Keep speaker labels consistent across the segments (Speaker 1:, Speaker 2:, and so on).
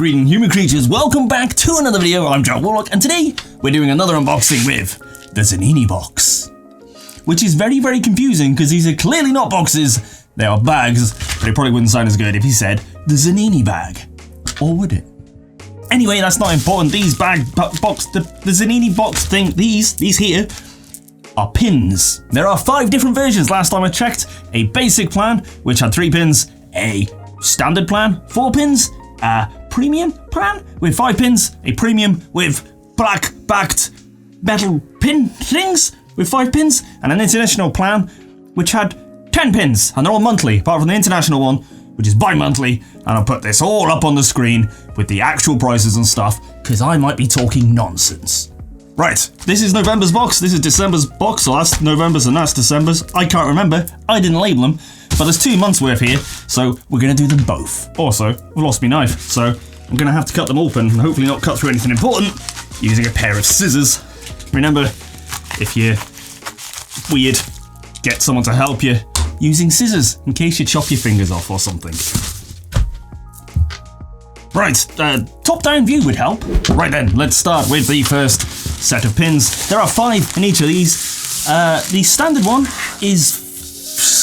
Speaker 1: Greeting human creatures, welcome back to another video. I'm Jawarlock, and today we're doing another unboxing with the Zanini box. Which is very, very confusing because these are clearly not boxes, they are bags, but it probably wouldn't sound as good if he said the Zanini bag. Or would it? Anyway, that's not important. These the Zanini box thing, these here are pins. There are 5 different versions last time I checked. A basic plan, which had 3 pins, a standard plan, 4 pins, a premium plan with 5 pins, a premium with black backed metal pin things with 5 pins, and an international plan which had 10 pins, and they're all monthly, apart from the international one, which is bi-monthly, and I'll put this all up on the screen with the actual prices and stuff, because I might be talking nonsense. Right, this is November's box, this is December's box, so that's November's and that's December's. I can't remember, I didn't label them, but there's 2 months worth here, so we're going to do them both. Also, I've lost my knife, so I'm going to have to cut them open and hopefully not cut through anything important using a pair of scissors. Remember, if you're weird, get someone to help you using scissors in case you chop your fingers off or something. Right, top-down view would help. Right then, let's start with the first set of pins. There are 5 in each of these. The standard one is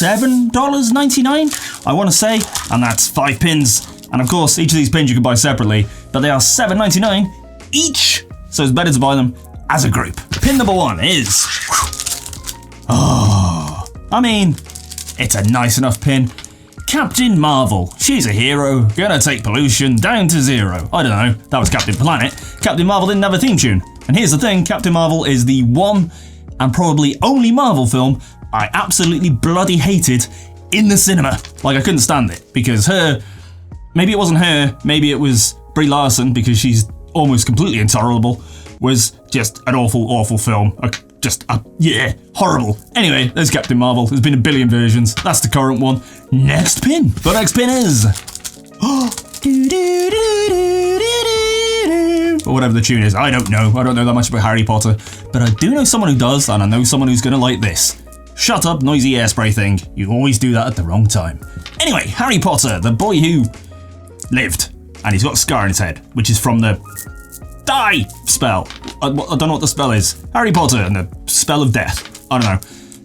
Speaker 1: $7.99, I want to say, and that's 5 pins. And of course, each of these pins you can buy separately, but they are $7.99 each, so it's better to buy them as a group. Pin number 1 is... I mean, it's a nice enough pin. Captain Marvel. She's a hero, gonna take pollution down to 0. I don't know, that was Captain Planet. Captain Marvel didn't have a theme tune. And here's the thing, Captain Marvel is the one and probably only Marvel film I absolutely bloody hated in the cinema. Like, I couldn't stand it, because maybe it wasn't her, maybe it was Brie Larson, because she's almost completely intolerable, was just an awful, awful film. Yeah, horrible. Anyway, there's Captain Marvel. There's been a billion versions. That's the current one. Next pin. The next pin is... or whatever the tune is. I don't know. I don't know that much about Harry Potter. But I do know someone who does, and I know someone who's going to like this. Shut up, noisy airspray thing. You always do that at the wrong time. Anyway, Harry Potter, the boy who lived. And he's got a scar on his head, which is from the... die spell. I don't know what the spell is. Harry Potter and the spell of death. I don't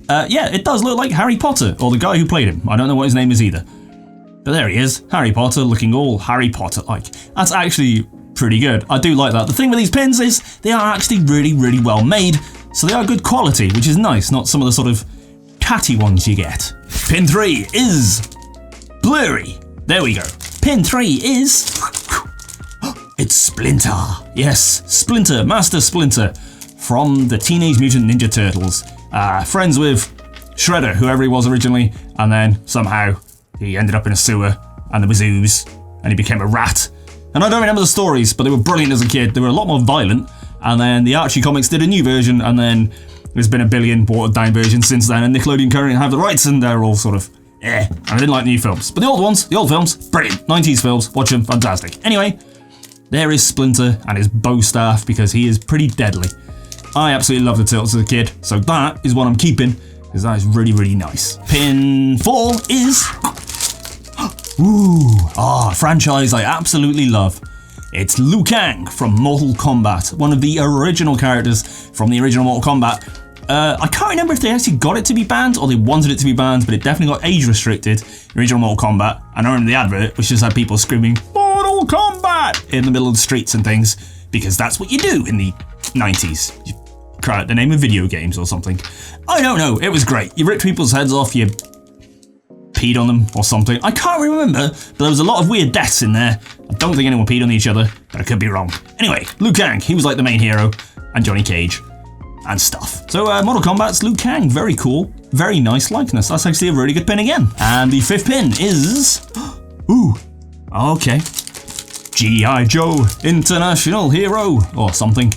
Speaker 1: know. Yeah, it does look like Harry Potter, or the guy who played him. I don't know what his name is either. But there he is, Harry Potter, looking all Harry Potter-like. That's actually pretty good. I do like that. The thing with these pins is they are actually really, really well made, so they are good quality, which is nice, not some of the sort of catty ones you get. Pin 3 is blurry. There we go. Pin 3 is... it's Splinter. Yes, Splinter, Master Splinter from the Teenage Mutant Ninja Turtles. Friends with Shredder, whoever he was originally, and then somehow he ended up in a sewer and there was ooze and he became a rat. And I don't remember the stories, but they were brilliant as a kid. They were a lot more violent, and then the Archie Comics did a new version, and then there's been a billion watered down versions since then, and Nickelodeon currently have the rights, and they're all sort of and I didn't like the new films. But the old ones, the old films, brilliant. 90s films, watch them, fantastic. Anyway, there is Splinter and his bow staff, because he is pretty deadly. I absolutely loved the Turtles as a kid, so that is what I'm keeping, because that is really, really nice. Pin 4 is... a franchise I absolutely love. It's Liu Kang from Mortal Kombat, one of the original characters from the original Mortal Kombat. I can't remember if they actually got it to be banned or they wanted it to be banned, but it definitely got age restricted, the original Mortal Kombat. And I remember the advert, which just had people screaming, Mortal Kombat, in the middle of the streets and things, because that's what you do in the 90s. You cry out the name of video games or something. I don't know, it was great. You ripped people's heads off, you peed on them or something. I can't remember, but there was a lot of weird deaths in there. I don't think anyone peed on each other, but I could be wrong. Anyway, Liu Kang, he was like the main hero, and Johnny Cage, and stuff. So Mortal Kombat's Liu Kang, very cool, very nice likeness. That's actually a really good pin again. And the 5th pin is... okay. G.I. Joe, International Hero, or something.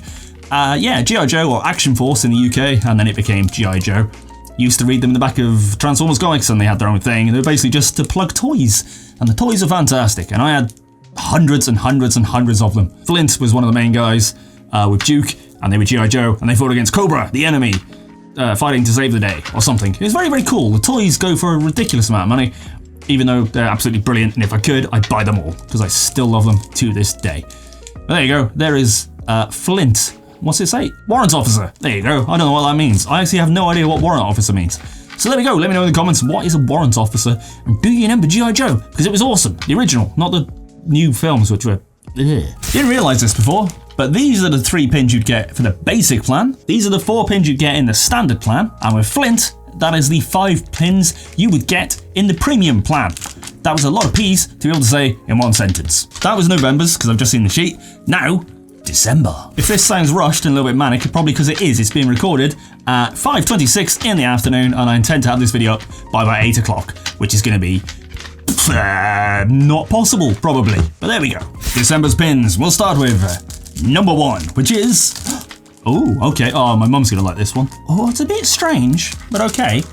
Speaker 1: Yeah, G.I. Joe, or Action Force in the UK, and then it became G.I. Joe. Used to read them in the back of Transformers comics, and they had their own thing. They were basically just to plug toys, and the toys are fantastic, and I had hundreds and hundreds and hundreds of them. Flint was one of the main guys with Duke, and they were G.I. Joe, and they fought against Cobra, the enemy, fighting to save the day, or something. It was very, very cool. The toys go for a ridiculous amount of money, even though they're absolutely brilliant, and if I could, I'd buy them all, because I still love them to this day. But there you go, there is Flint. What's it say? Warrant officer. There you go, I don't know what that means. I actually have no idea what warrant officer means. So there we go, let me know in the comments, what is a warrant officer, and do you remember G.I. Joe? Because it was awesome, the original, not the new films, which were Didn't realise this before, but these are the 3 pins you'd get for the basic plan. These are the 4 pins you'd get in the standard plan. And with Flint, that is the 5 pins you would get in the premium plan. That was a lot of P's to be able to say in one sentence. That was November's, because I've just seen the sheet. Now, December. If this sounds rushed and a little bit manic, probably because it is. It's being recorded at 5:26 in the afternoon, and I intend to have this video up by about 8 o'clock, which is going to be not possible, probably. But there we go. December's pins. We'll start with number 1, which is... Oh, okay. Oh, my mum's going to like this one. Oh, it's a bit strange, but okay.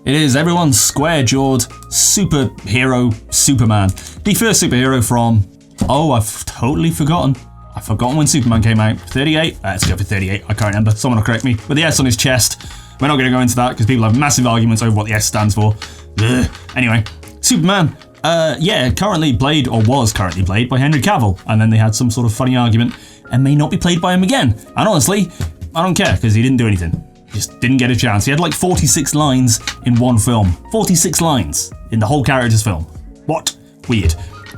Speaker 1: It is everyone's square-jawed superhero Superman. The first superhero from... Oh, I've totally forgotten. I've forgotten when Superman came out. 38? Let's go for 38. I can't remember. Someone will correct me. With the S on his chest. We're not going to go into that because people have massive arguments over what the S stands for. Ugh. Anyway, Superman. Yeah, currently played, or was currently played, by Henry Cavill. And then they had some sort of funny argument and may not be played by him again. And honestly, I don't care because he didn't do anything. Just didn't get a chance. He had like 46 lines in one film. 46 lines in the whole character's film. What? Weird.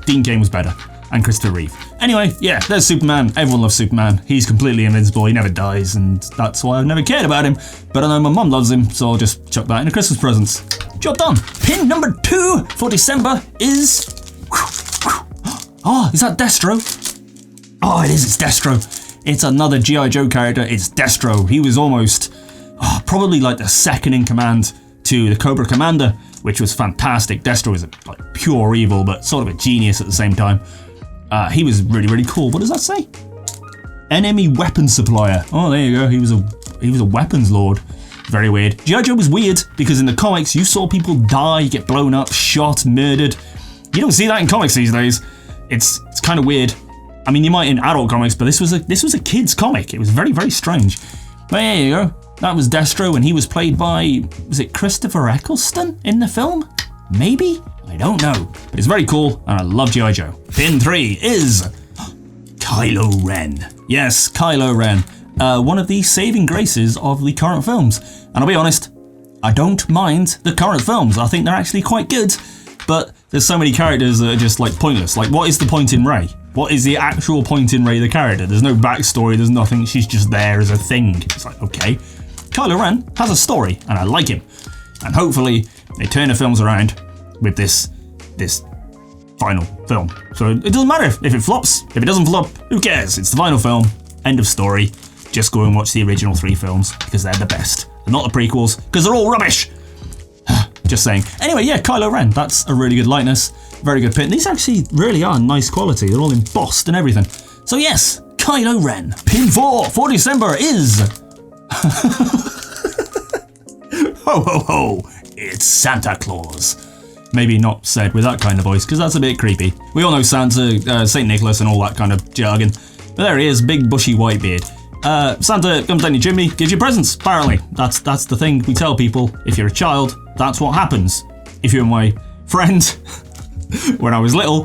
Speaker 1: Dean Cain was better. And Christopher Reeve. Anyway, yeah, there's Superman. Everyone loves Superman. He's completely invincible. He never dies, and that's why I've never cared about him. But I know my mum loves him, so I'll just chuck that in a Christmas presents. Job done. Pin number 2 for December is... Oh, is that Destro? Oh, it is. It's Destro. It's another G.I. Joe character. It's Destro. He was almost probably like the second in command to the Cobra Commander, which was fantastic. Destro is like pure evil, but sort of a genius at the same time. He was really, really cool. What does that say? Enemy weapons supplier. Oh, there you go. He was a weapons lord. Very weird. G.I. Joe was weird because in the comics you saw people die, get blown up, shot, murdered. You don't see that in comics these days. It's kind of weird. I mean, you might in adult comics, but this was a kid's comic. It was very, very strange. But there you go. That was Destro, and he was played by, was it Christopher Eccleston in the film? Maybe? I don't know. But it's very cool, and I love G.I. Joe. Pin 3 is Kylo Ren. Yes, Kylo Ren. One of the saving graces of the current films. And I'll be honest, I don't mind the current films. I think they're actually quite good. But there's so many characters that are just like pointless. Like, what is the point in Rey? What is the actual point in Rey the character? There's no backstory, there's nothing. She's just there as a thing. It's like, okay. Kylo Ren has a story, and I like him. And hopefully they turn the films around with this final film. So it doesn't matter if it flops. If it doesn't flop, who cares? It's the final film. End of story. Just go and watch the original 3 films because they're the best. And not the prequels because they're all rubbish. Just saying. Anyway, yeah, Kylo Ren. That's a really good likeness. Very good pin. These actually really are nice quality. They're all embossed and everything. So yes, Kylo Ren. Pin 4 for December is... Ho ho ho, it's Santa Claus. Maybe not said with that kind of voice, because that's a bit creepy. We all know Santa, St. Nicholas and all that kind of jargon. But there he is, big bushy white beard. Santa comes down your chimney, gives you presents, apparently. That's the thing we tell people. If you're a child, that's what happens. If you're my friend, when I was little,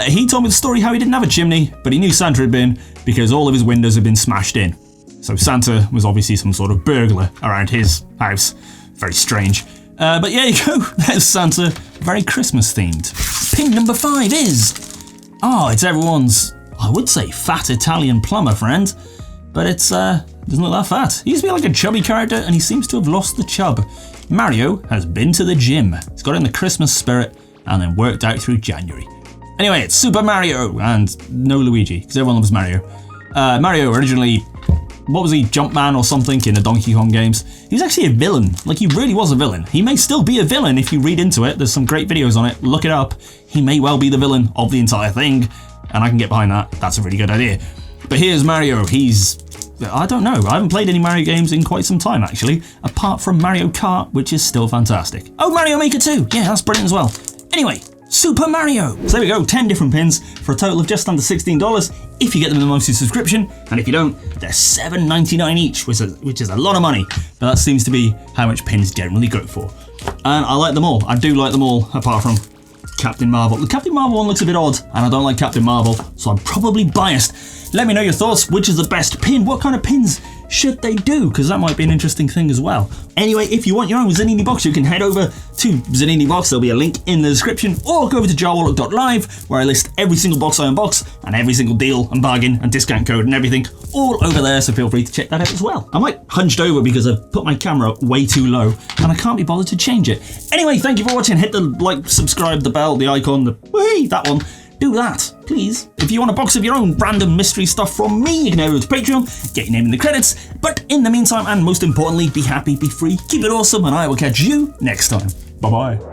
Speaker 1: he told me the story how he didn't have a chimney, but he knew Santa had been, because all of his windows had been smashed in. So Santa was obviously some sort of burglar around his house. Very strange. But yeah, you go. There's Santa. Very Christmas themed. Pin number 5 is... Oh, it's everyone's, I would say, fat Italian plumber friend. But it's, doesn't look that fat. He used to be like a chubby character, and he seems to have lost the chub. Mario has been to the gym. He's got in the Christmas spirit, and then worked out through January. Anyway, it's Super Mario, and no Luigi, because everyone loves Mario. Mario originally... What was he, Jumpman or something in the Donkey Kong games? He's actually a villain. Like, he really was a villain. He may still be a villain if you read into it. There's some great videos on it. Look it up. He may well be the villain of the entire thing. And I can get behind that. That's a really good idea. But here's Mario. He's... I don't know. I haven't played any Mario games in quite some time, actually. Apart from Mario Kart, which is still fantastic. Oh, Mario Maker 2. Yeah, that's brilliant as well. Anyway, Super Mario. So there we go. 10 different pins for a total of just under $16. If you get them in the monthly subscription, and if you don't, they're $7.99 each, which is a lot of money, but that seems to be how much pins generally go for. And I like them all. I do like them all, apart from Captain Marvel. The Captain Marvel one looks a bit odd, and I don't like Captain Marvel, so I'm probably biased. Let me know your thoughts. Which is the best pin? What kind of pins should they do? Because that might be an interesting thing as well. Anyway, if you want your own Zanini box, you can head over to Zanini box. There'll be a link in the description, or go over to Jawarlock.live, where I list every single box I unbox and every single deal and bargain and discount code and everything all over there, so feel free to check that out as well. I'm like hunched over because I've put my camera way too low and I can't be bothered to change it. Anyway, thank you for watching. Hit the like, subscribe, the bell, the icon, the whee, that one. Do that, please. If you want a box of your own random mystery stuff from me, you can head over to Patreon, get your name in the credits. But in the meantime, and most importantly, be happy, be free, keep it awesome, and I will catch you next time. Bye-bye.